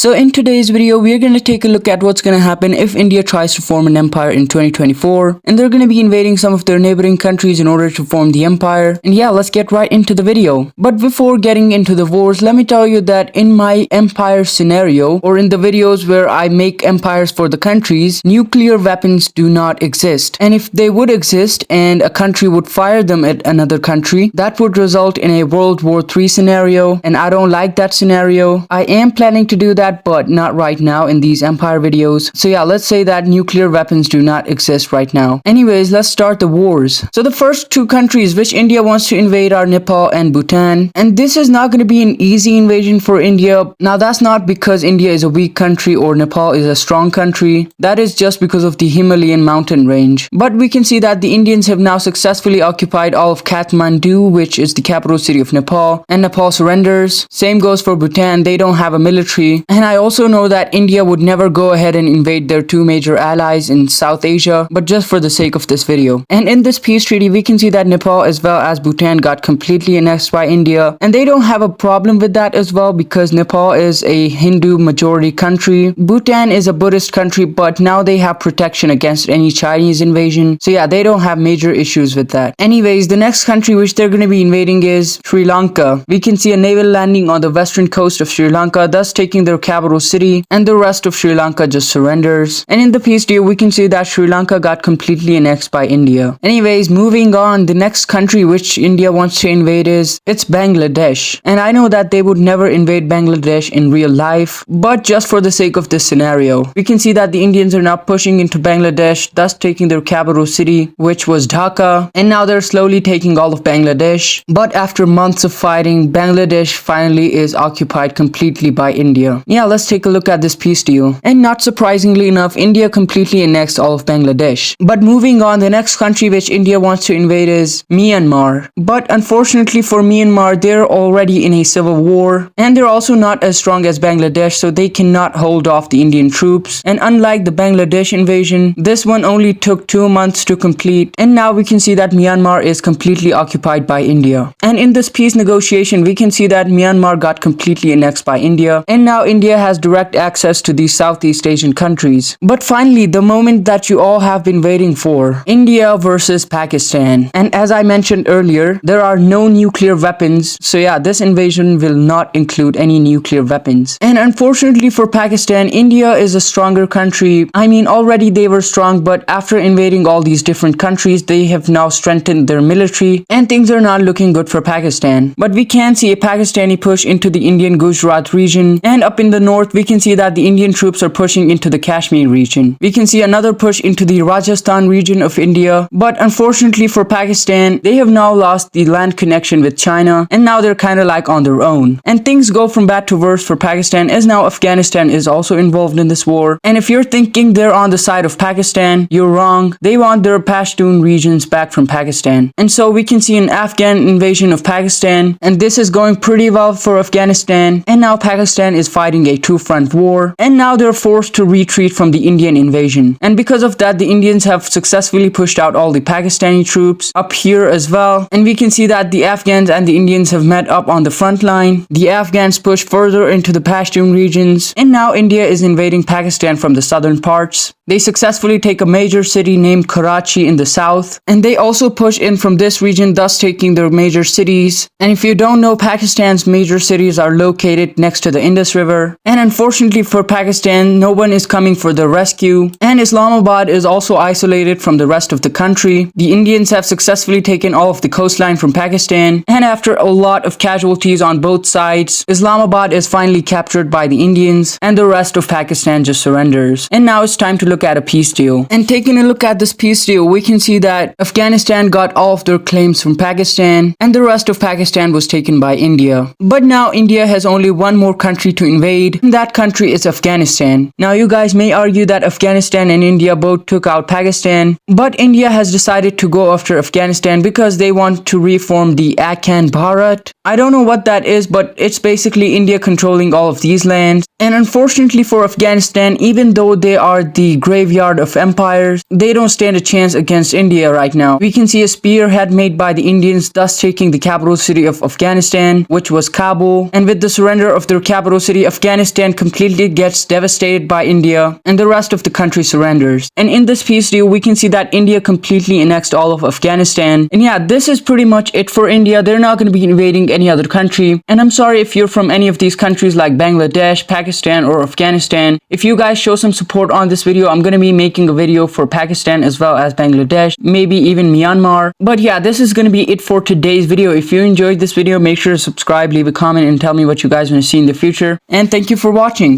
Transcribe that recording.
So in today's video, we are going to take a look at what's going to happen if India tries to form an empire in 2024. And they're going to be invading some of their neighboring countries in order to form the empire. And yeah, let's get right into the video. But before getting into the wars, let me tell you that in my empire scenario, or in the videos where I make empires for the countries, nuclear weapons do not exist. And if they would exist and a country would fire them at another country, that would result in a World War III scenario. And I don't like that scenario. I am planning to do that, but not right now in these empire videos. So yeah, let's say that nuclear weapons do not exist right now. Anyways, let's start the wars. So the first two countries which India wants to invade are Nepal and Bhutan. And this is not going to be an easy invasion for India. Now that's not because India is a weak country or Nepal is a strong country. That is just because of the Himalayan mountain range. But we can see that the Indians have now successfully occupied all of Kathmandu, which is the capital city of Nepal, and Nepal surrenders. Same goes for Bhutan. They don't have a military. And I also know that India would never go ahead and invade their two major allies in South Asia, but just for the sake of this video. And in this peace treaty, we can see that Nepal as well as Bhutan got completely annexed by India. And they don't have a problem with that as well because Nepal is a Hindu majority country. Bhutan is a Buddhist country, but now they have protection against any Chinese invasion. So yeah, they don't have major issues with that. Anyways, the next country which they're going to be invading is Sri Lanka. We can see a naval landing on the western coast of Sri Lanka, thus taking their capital city, and the rest of Sri Lanka just surrenders. And in the peace deal, we can see that Sri Lanka got completely annexed by India. Anyways, moving on, the next country which India wants to invade it's Bangladesh. And I know that they would never invade Bangladesh in real life, but just for the sake of this scenario, we can see that the Indians are now pushing into Bangladesh, thus taking their capital city, which was Dhaka, and now they're slowly taking all of Bangladesh. But after months of fighting, Bangladesh finally is occupied completely by India. Yeah, let's take a look at this peace deal. And not surprisingly enough, India completely annexed all of Bangladesh. But moving on, the next country which India wants to invade is Myanmar. But unfortunately for Myanmar, they're already in a civil war, and they're also not as strong as Bangladesh, so they cannot hold off the Indian troops. And unlike the Bangladesh invasion, this one only took 2 months to complete, and now we can see that Myanmar is completely occupied by India. And in this peace negotiation, we can see that Myanmar got completely annexed by India, and now India has direct access to these Southeast Asian countries. But finally, the moment that you all have been waiting for, India versus Pakistan. And as I mentioned earlier, there are no nuclear weapons, so yeah, this invasion will not include any nuclear weapons. And unfortunately for Pakistan, India is a stronger country. I mean, already they were strong, but after invading all these different countries, they have now strengthened their military, and things are not looking good for Pakistan. But we can see a Pakistani push into the Indian Gujarat region, and up in the north, we can see that the Indian troops are pushing into the Kashmir region. We can see another push into the Rajasthan region of India, but unfortunately for Pakistan, they have now lost the land connection with China, and now they're kind of like on their own. And things go from bad to worse for Pakistan, as now Afghanistan is also involved in this war. And if you're thinking they're on the side of Pakistan, you're wrong. They want their Pashtun regions back from Pakistan. And so we can see an Afghan invasion of Pakistan, and this is going pretty well for Afghanistan. And now Pakistan is fighting a two-front war, and now they're forced to retreat from the Indian invasion. And because of that, the Indians have successfully pushed out all the Pakistani troops up here as well. And we can see that the Afghans and the Indians have met up on the front line. The Afghans push further into the Pashtun regions, and now India is invading Pakistan from the southern parts. They successfully take a major city named Karachi in the south, and they also push in from this region, thus taking their major cities. And if you don't know, Pakistan's major cities are located next to the Indus River. And unfortunately for Pakistan, no one is coming for their rescue, and Islamabad is also isolated from the rest of the country. The Indians have successfully taken all of the coastline from Pakistan, and after a lot of casualties on both sides, Islamabad is finally captured by the Indians, and the rest of Pakistan just surrenders. And now it's time to look at a peace deal. And taking a look at this peace deal, we can see that Afghanistan got all of their claims from Pakistan, and the rest of Pakistan was taken by India. But now India has only one more country to invade, and that country is Afghanistan. Now you guys may argue that Afghanistan and India both took out Pakistan, but India has decided to go after Afghanistan because they want to reform the Akan Bharat. I don't know what that is, but it's basically India controlling all of these lands. And unfortunately for Afghanistan, even though they are the graveyard of empires, they don't stand a chance against India right now. We can see a spearhead made by the Indians, thus taking the capital city of Afghanistan, which was Kabul. And with the surrender of their capital city, Afghanistan completely gets devastated by India, and the rest of the country surrenders. And in this peace deal, we can see that India completely annexed all of Afghanistan. And yeah, this is pretty much it for India. They're not going to be invading any other country. And I'm sorry if you're from any of these countries like Bangladesh, Pakistan, or Afghanistan. If you guys show some support on this video, I'm going to be making a video for Pakistan as well as Bangladesh, maybe even Myanmar. But yeah, this is going to be it for today's video. If you enjoyed this video, make sure to subscribe, leave a comment, and tell me what you guys want to see in the future. And thank you for watching.